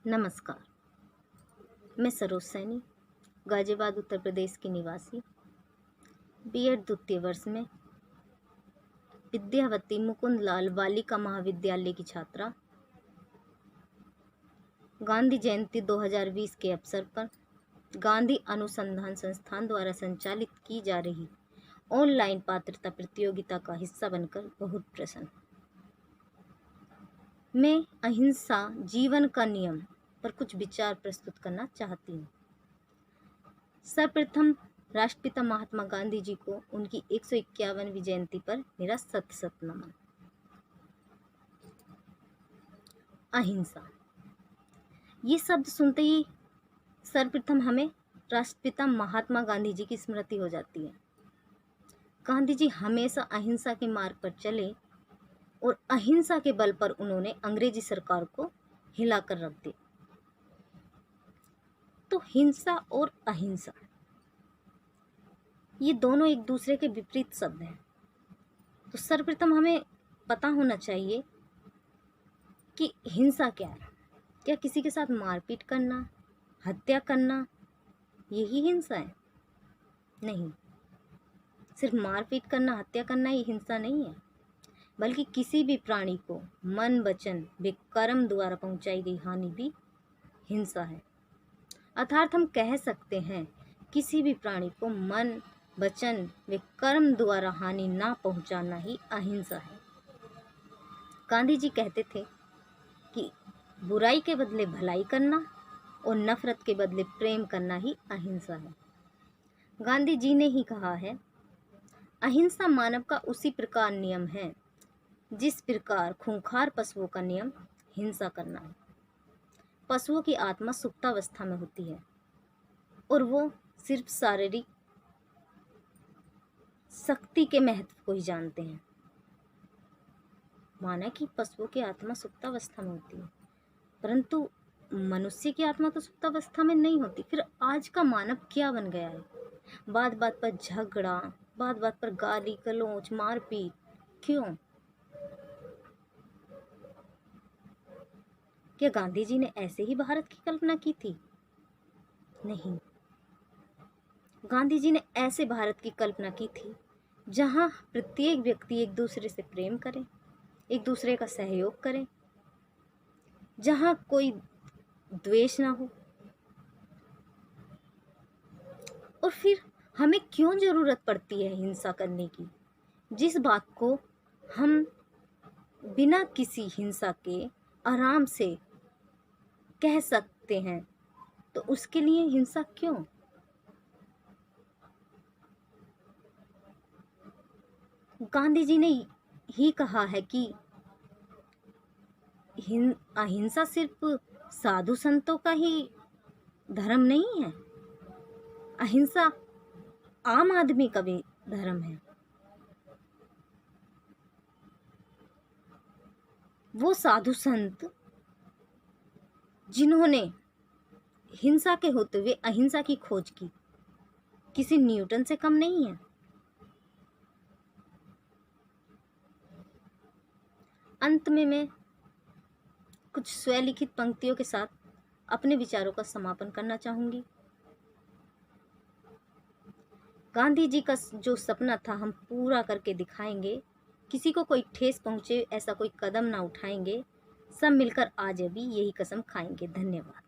नमस्कार। मैं सरोज सैनी, गाजियाबाद उत्तर प्रदेश की निवासी, बीएड द्वितीय वर्ष में विद्यावती मुकुंद लाल बालिका महाविद्यालय की छात्रा। गांधी जयंती 2020 के अवसर पर गांधी अनुसंधान संस्थान द्वारा संचालित की जा रही ऑनलाइन पात्रता प्रतियोगिता का हिस्सा बनकर बहुत प्रसन्न। मैं अहिंसा जीवन का नियम पर कुछ विचार प्रस्तुत करना चाहती हूँ। सर्वप्रथम राष्ट्रपिता महात्मा गांधी जी को उनकी 151वीं जयंती पर मेरा सत सत नमन। अहिंसा, ये शब्द सुनते ही सर्वप्रथम हमें राष्ट्रपिता महात्मा गांधी जी की स्मृति हो जाती है। गांधी जी हमेशा अहिंसा के मार्ग पर चले और अहिंसा के बल पर उन्होंने अंग्रेजी सरकार को हिलाकर रख दिया। तो हिंसा और अहिंसा ये दोनों एक दूसरे के विपरीत शब्द हैं। तो सर्वप्रथम हमें पता होना चाहिए कि हिंसा क्या है। क्या किसी के साथ मारपीट करना, हत्या करना, यही हिंसा है? नहीं, सिर्फ मारपीट करना, हत्या करना ये हिंसा नहीं है, बल्कि किसी भी प्राणी को मन, वचन व कर्म द्वारा पहुंचाई गई हानि भी हिंसा है। अर्थात हम कह सकते हैं किसी भी प्राणी को मन, वचन व कर्म द्वारा हानि ना पहुंचाना ही अहिंसा है। गांधी जी कहते थे कि बुराई के बदले भलाई करना और नफरत के बदले प्रेम करना ही अहिंसा है। गांधी जी ने ही कहा है, अहिंसा मानव का उसी प्रकार नियम है जिस प्रकार खूंखार पशुओं का नियम हिंसा करना है। पशुओं की आत्मा सुप्तावस्था में होती है और वो सिर्फ शारीरिक शक्ति के महत्व को ही जानते हैं। माना कि पशुओं की आत्मा सुप्तावस्था में होती है, परंतु मनुष्य की आत्मा तो सुप्तावस्था में नहीं होती। फिर आज का मानव क्या बन गया है? बात बात पर झगड़ा, बात बात पर गाली गलौज, मारपीट, क्यों? क्या गांधी जी ने ऐसे ही भारत की कल्पना की थी? नहीं, गांधी जी ने ऐसे भारत की कल्पना की थी जहां प्रत्येक व्यक्ति एक दूसरे से प्रेम करे, एक दूसरे का सहयोग करे, जहां कोई द्वेष ना हो। और फिर हमें क्यों जरूरत पड़ती है हिंसा करने की? जिस बात को हम बिना किसी हिंसा के आराम से कह सकते हैं, तो उसके लिए हिंसा क्यों? गांधी जी ने ही कहा है कि अहिंसा सिर्फ साधु संतों का ही धर्म नहीं है, अहिंसा आम आदमी का भी धर्म है। वो साधु संत जिन्होंने हिंसा के होते हुए अहिंसा की खोज की, किसी न्यूटन से कम नहीं है। अंत में मैं कुछ स्वलिखित पंक्तियों के साथ अपने विचारों का समापन करना चाहूंगी। गांधी जी का जो सपना था हम पूरा करके दिखाएंगे। किसी को कोई ठेस पहुंचे ऐसा कोई कदम ना उठाएंगे। सब मिलकर आज अभी यही कसम खाएंगे। धन्यवाद।